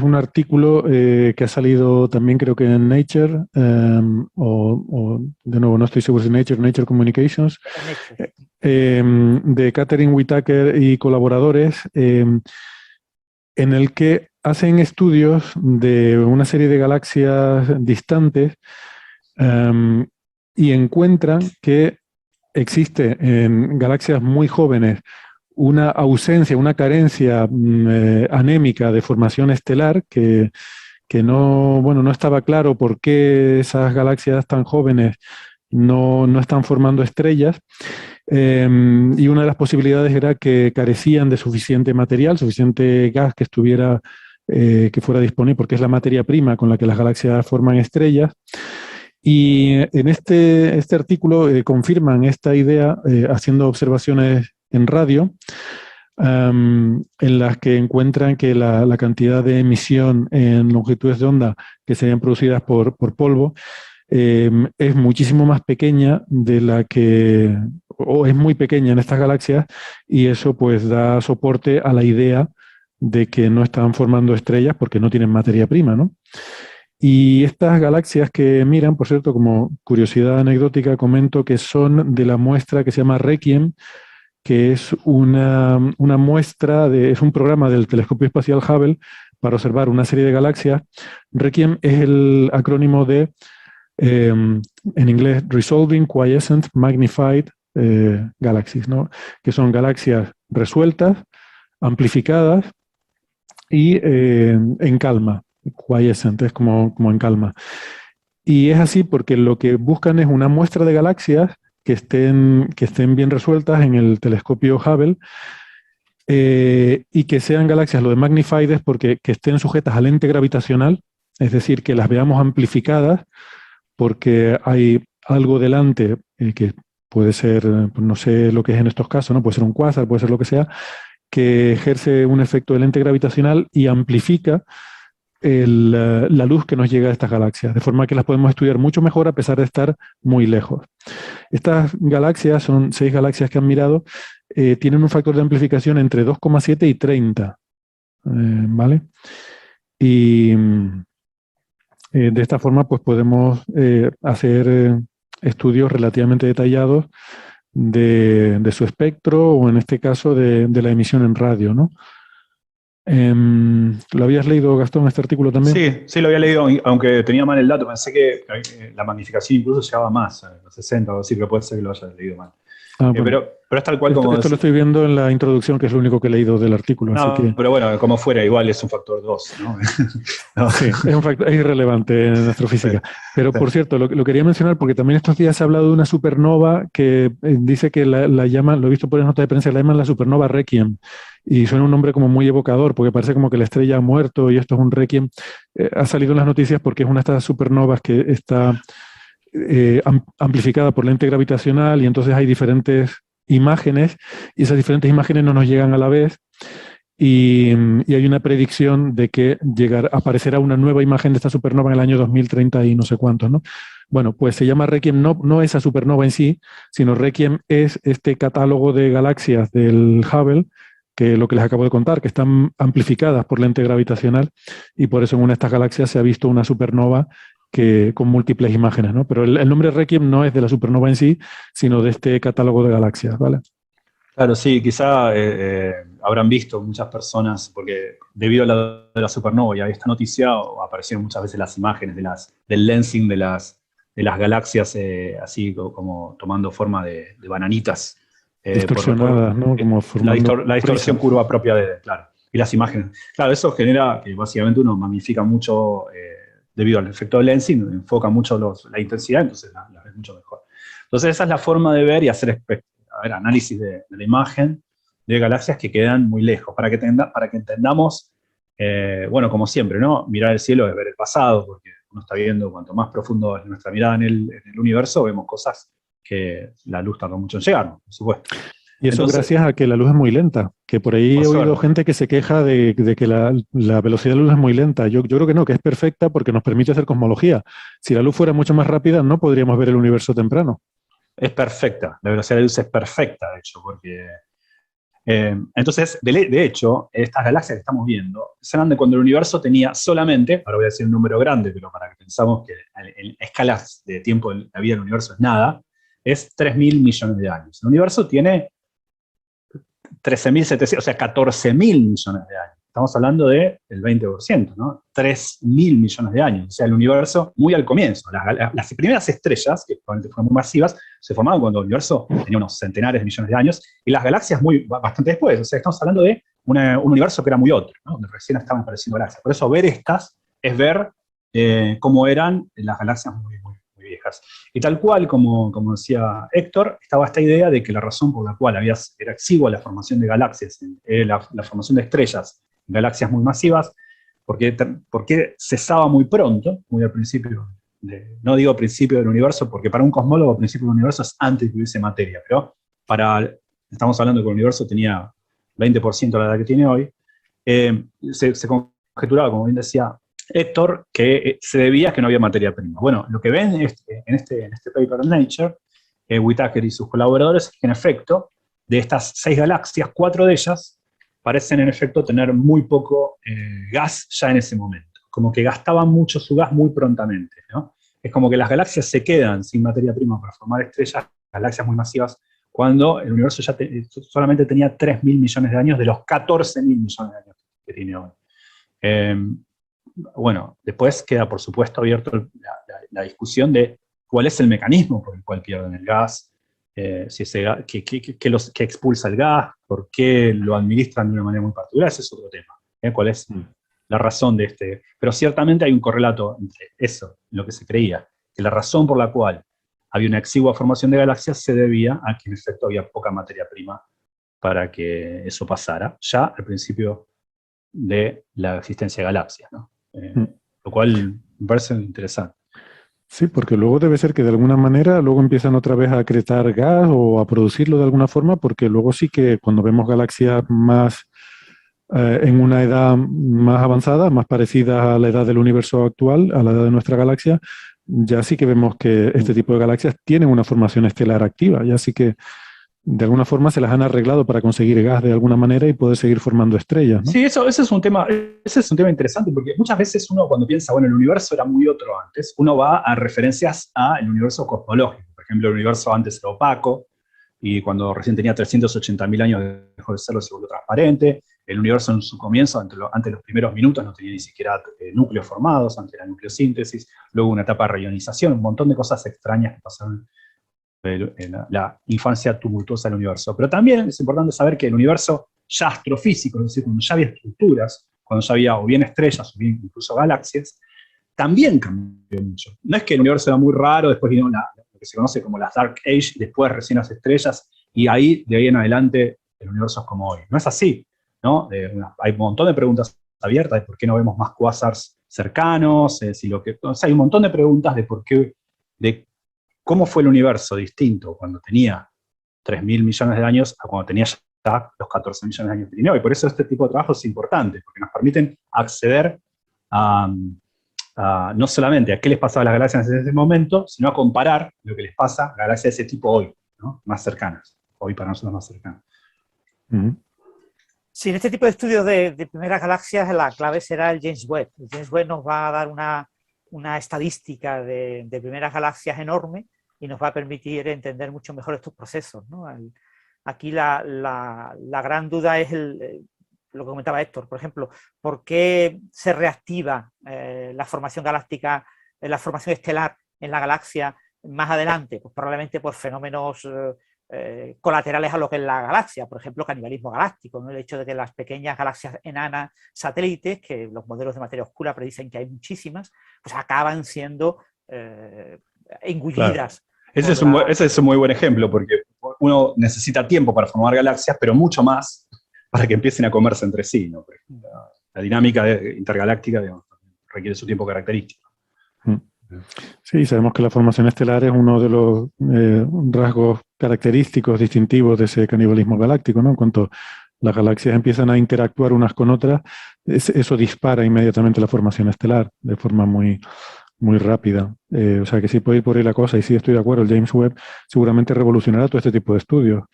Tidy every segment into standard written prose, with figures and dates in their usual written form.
un artículo que ha salido también creo que en Nature, de nuevo no estoy seguro si Nature Communications, de Catherine Whitaker y colaboradores, en el que hacen estudios de una serie de galaxias distantes y encuentran que existe en galaxias muy jóvenes una ausencia, una carencia anémica de formación estelar que no, bueno, no estaba claro por qué esas galaxias tan jóvenes no están formando estrellas. Y una de las posibilidades era que carecían de suficiente material, suficiente gas que estuviera, que fuera disponible, porque es la materia prima con la que las galaxias forman estrellas. Y en este artículo confirman esta idea haciendo observaciones en radio, en las que encuentran que la cantidad de emisión en longitudes de onda que serían producidas por polvo es muchísimo más pequeña de la que, o es muy pequeña en estas galaxias, y eso pues da soporte a la idea de que no están formando estrellas porque no tienen materia prima, ¿no? Y estas galaxias que miran, por cierto, como curiosidad anecdótica, comento que son de la muestra que se llama Requiem, que es una muestra, es un programa del telescopio espacial Hubble para observar una serie de galaxias. Requiem es el acrónimo de, en inglés, Resolving Quiescent Magnified Galaxies, ¿no? Que son galaxias resueltas, amplificadas y en calma. Quiescent es como en calma. Y es así porque lo que buscan es una muestra de galaxias que estén bien resueltas en el telescopio Hubble y que sean galaxias, lo de magnified es porque que estén sujetas al ente gravitacional, es decir, que las veamos amplificadas porque hay algo delante que puede ser, no sé lo que es en estos casos, ¿no? Puede ser un cuásar, puede ser lo que sea, que ejerce un efecto del ente gravitacional y amplifica la luz que nos llega a estas galaxias, de forma que las podemos estudiar mucho mejor a pesar de estar muy lejos. Estas galaxias, son 6 galaxias que han mirado, tienen un factor de amplificación entre 2,7 y 30, ¿vale? Y de esta forma pues podemos hacer estudios relativamente detallados de su espectro o en este caso de la emisión en radio, ¿no? ¿Lo habías leído, Gastón, este artículo también? Sí, sí lo había leído, aunque tenía mal el dato. Pensé que la magnificación incluso llegaba más, a los 60 o algo así, pero puede ser que lo haya leído mal. Bueno. Pero es tal cual como... Esto lo estoy viendo en la introducción, que es lo único que he leído del artículo. No, así que... pero bueno, como fuera, igual es un factor 2, ¿no? No. Sí, es un factor, es irrelevante en astrofísica. Sí, pero sí. Por cierto, lo quería mencionar porque también estos días se ha hablado de una supernova que dice que la llaman, lo he visto por las notas de prensa, la llaman la supernova Requiem. Y suena un nombre como muy evocador, porque parece como que la estrella ha muerto y esto es un Requiem. Ha salido en las noticias porque es una de estas supernovas que está amplificada por la lente gravitacional y entonces hay diferentes imágenes y esas diferentes imágenes no nos llegan a la vez y hay una predicción de que aparecerá una nueva imagen de esta supernova en el año 2030 y no sé cuántos, ¿no? Bueno, pues se llama Requiem, no esa supernova en sí, sino Requiem es este catálogo de galaxias del Hubble, que lo que les acabo de contar, que están amplificadas por lente gravitacional y por eso en una de estas galaxias se ha visto una supernova con múltiples imágenes, ¿no? Pero el nombre Requiem no es de la supernova en sí, sino de este catálogo de galaxias, ¿vale? Claro, sí, quizá habrán visto muchas personas, porque debido a la supernova y a esta noticia aparecieron muchas veces las imágenes del lensing de las galaxias, así como tomando forma de bananitas. Distorsionadas, ¿no? Como la distorsión curva propia claro, y las imágenes. Claro, eso genera que básicamente uno magnifica mucho, debido al efecto de lensing, enfoca mucho la intensidad, entonces la ves mucho mejor. Entonces esa es la forma de ver y hacer análisis de la imagen de galaxias que quedan muy lejos, para que entendamos, bueno, como siempre, ¿no? Mirar el cielo es ver el pasado, porque uno está viendo, cuanto más profundo es nuestra mirada en el universo, vemos cosas que la luz tarda mucho en llegar, ¿no? Por supuesto. Y eso gracias a que la luz es muy lenta, que por ahí he oído gente que se queja de que la velocidad de la luz es muy lenta. Yo creo que no, que es perfecta porque nos permite hacer cosmología. Si la luz fuera mucho más rápida, no podríamos ver el universo temprano. Es perfecta, la velocidad de luz es perfecta, de hecho, porque Entonces, de hecho, estas galaxias que estamos viendo serán de cuando el universo tenía solamente, ahora voy a decir un número grande, pero para que pensamos que en escalas de tiempo de la vida del universo es nada, es 3.000 millones de años. El universo tiene 13.700, o sea, 14.000 millones de años. Estamos hablando del 20%, ¿no? 3.000 millones de años. O sea, el universo muy al comienzo. Las primeras estrellas, que probablemente fueron muy masivas, se formaron cuando el universo tenía unos centenares de millones de años, y las galaxias bastante después. O sea, estamos hablando de un universo que era muy otro, ¿no? Donde recién estaban apareciendo galaxias. Por eso ver estas es ver cómo eran las galaxias muy viejas. Y tal cual, como decía Héctor, estaba esta idea de que la razón por la cual era exigua la formación de galaxias, la formación de estrellas, galaxias muy masivas, porque cesaba muy pronto, muy al principio, no digo principio del universo, porque para un cosmólogo el principio del universo es antes de que hubiese materia, pero estamos hablando de que el universo tenía 20% de la edad que tiene hoy, se conjeturaba, como bien decía Héctor, que se debía a que no había materia prima. Bueno, lo que ven en este paper en Nature, Whittaker y sus colaboradores, es que en efecto, de estas 6 galaxias, 4 de ellas parecen en efecto tener muy poco gas ya en ese momento, como que gastaban mucho su gas muy prontamente, ¿no? Es como que las galaxias se quedan sin materia prima para formar estrellas, galaxias muy masivas, cuando el universo ya solamente tenía 3.000 millones de años de los 14.000 millones de años que tiene hoy. Bueno, después queda, por supuesto, abierto la discusión de cuál es el mecanismo por el cual pierden el gas, si ese gas que expulsa el gas, por qué lo administran de una manera muy particular, ese es otro tema. ¿Cuál es la razón de este? Pero ciertamente hay un correlato entre eso, lo que se creía, que la razón por la cual había una exigua formación de galaxias se debía a que en efecto había poca materia prima para que eso pasara, ya al principio de la existencia de galaxias, ¿no? Lo cual me parece interesante. Sí, porque luego debe ser que de alguna manera luego empiezan otra vez a acretar gas o a producirlo de alguna forma, porque luego sí que cuando vemos galaxias más en una edad más avanzada, más parecida a la edad del universo actual, a la edad de nuestra galaxia, ya sí que vemos que este tipo de galaxias tienen una formación estelar activa, ya sí que de alguna forma se las han arreglado para conseguir gas de alguna manera y poder seguir formando estrellas, ¿no? Sí, ese es un tema interesante, porque muchas veces uno cuando piensa, bueno, el universo era muy otro antes, uno va a referencias al universo cosmológico. Por ejemplo, el universo antes era opaco, y cuando recién tenía 380.000 años dejó de serlo, se volvió transparente. El universo en su comienzo, antes de los primeros minutos, no tenía ni siquiera núcleos formados, antes era nucleosíntesis, luego una etapa de reionización, un montón de cosas extrañas que pasaron en la infancia tumultuosa del universo. Pero también es importante saber que el universo ya astrofísico, es decir, cuando ya había estructuras, cuando ya había o bien estrellas o bien incluso galaxias, también cambió mucho. No es que el universo era muy raro, después vino lo que se conoce como la Dark Age, después recién las estrellas, y de ahí en adelante el universo es como hoy. No es así, ¿no? Hay un montón de preguntas abiertas de por qué no vemos más quasars cercanos, hay un montón de preguntas de por qué, de cómo fue el universo distinto cuando tenía 3.000 millones de años a cuando tenía ya los 14 millones de años que tiene hoy. Por eso este tipo de trabajo es importante, porque nos permiten acceder no solamente a qué les pasaba a las galaxias en ese momento, sino a comparar lo que les pasa a galaxias de ese tipo hoy, ¿no? Más cercanas, hoy para nosotros más cercanas. Sí, en este tipo de estudios de primeras galaxias la clave será el James Webb. El James Webb nos va a dar una estadística de primeras galaxias enorme y nos va a permitir entender mucho mejor estos procesos, ¿no? Aquí la gran duda es lo que comentaba Héctor, por ejemplo, ¿por qué se reactiva la formación galáctica, la formación estelar en la galaxia más adelante? Pues probablemente por fenómenos colaterales a lo que es la galaxia, por ejemplo, canibalismo galáctico, ¿no? El hecho de que las pequeñas galaxias enanas satélites, que los modelos de materia oscura predicen que hay muchísimas, pues acaban siendo engullidas. Claro. Ese es un muy buen ejemplo, porque uno necesita tiempo para formar galaxias, pero mucho más para que empiecen a comerse entre sí, ¿no? La dinámica intergaláctica, digamos, requiere su tiempo característico. Sí, sabemos que la formación estelar es uno de los rasgos característicos distintivos de ese canibalismo galáctico, ¿no? En cuanto las galaxias empiezan a interactuar unas con otras, eso dispara inmediatamente la formación estelar de forma muy rápida. O sea que sí puede ir por ahí la cosa, y sí estoy de acuerdo, el James Webb seguramente revolucionará todo este tipo de estudios,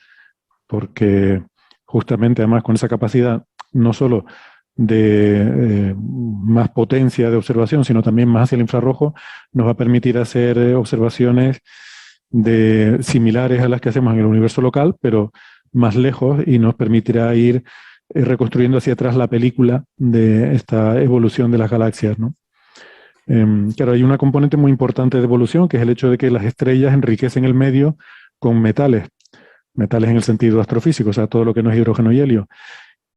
porque justamente además con esa capacidad no solo de más potencia de observación, sino también más hacia el infrarrojo, nos va a permitir hacer observaciones similares a las que hacemos en el universo local, pero más lejos, y nos permitirá ir reconstruyendo hacia atrás la película de esta evolución de las galaxias, ¿no? Claro, hay una componente muy importante de evolución, que es el hecho de que las estrellas enriquecen el medio con metales en el sentido astrofísico, o sea, todo lo que no es hidrógeno y helio.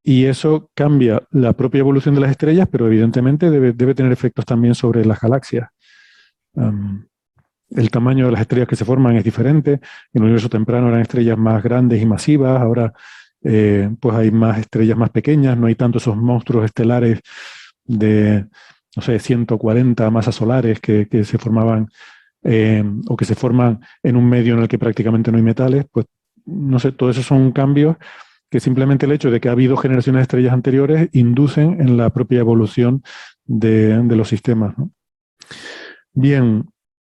Y eso cambia la propia evolución de las estrellas, pero evidentemente debe tener efectos también sobre las galaxias. El tamaño de las estrellas que se forman es diferente. En el universo temprano eran estrellas más grandes y masivas, ahora pues hay más estrellas más pequeñas, no hay tanto esos monstruos estelares de, no sé, 140 masas solares que se formaban o que se forman en un medio en el que prácticamente no hay metales. Pues no sé, todo eso son cambios que simplemente el hecho de que ha habido generaciones de estrellas anteriores inducen en la propia evolución de los sistemas, ¿no? Bien.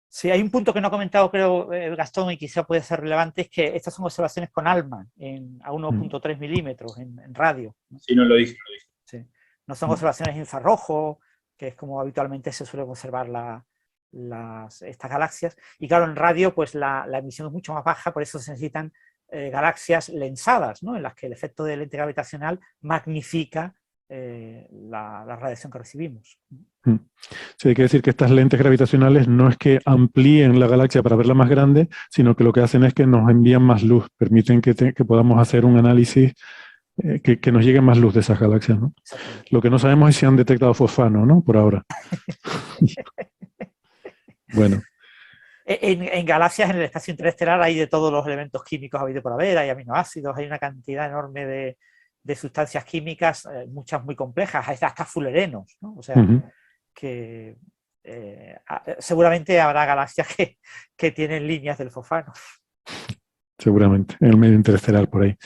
Sí, hay un punto que no ha comentado, creo, Gastón, y quizá puede ser relevante, es que estas son observaciones con ALMA, a 1.3 milímetros en radio, ¿no? Sí, no lo dije. Sí. No son observaciones infrarrojo, que es como habitualmente se suelen observar estas galaxias. Y claro, en radio pues la emisión es mucho más baja, por eso se necesitan galaxias lensadas, ¿no? En las que el efecto del lente gravitacional magnifica la radiación que recibimos. Sí, hay que decir que estas lentes gravitacionales no es que amplíen la galaxia para verla más grande, sino que lo que hacen es que nos envían más luz, permiten que podamos hacer un análisis que nos llegue más luz de esas galaxias, ¿no? Lo que no sabemos es si han detectado fosfano, ¿no? Por ahora. Bueno. En galaxias, en el espacio interestelar, hay de todos los elementos químicos habido por haber, hay aminoácidos, hay una cantidad enorme de sustancias químicas, muchas muy complejas, hasta fullerenos, ¿no? O sea, que seguramente habrá galaxias que tienen líneas del fosfano. Seguramente, en el medio interestelar por ahí.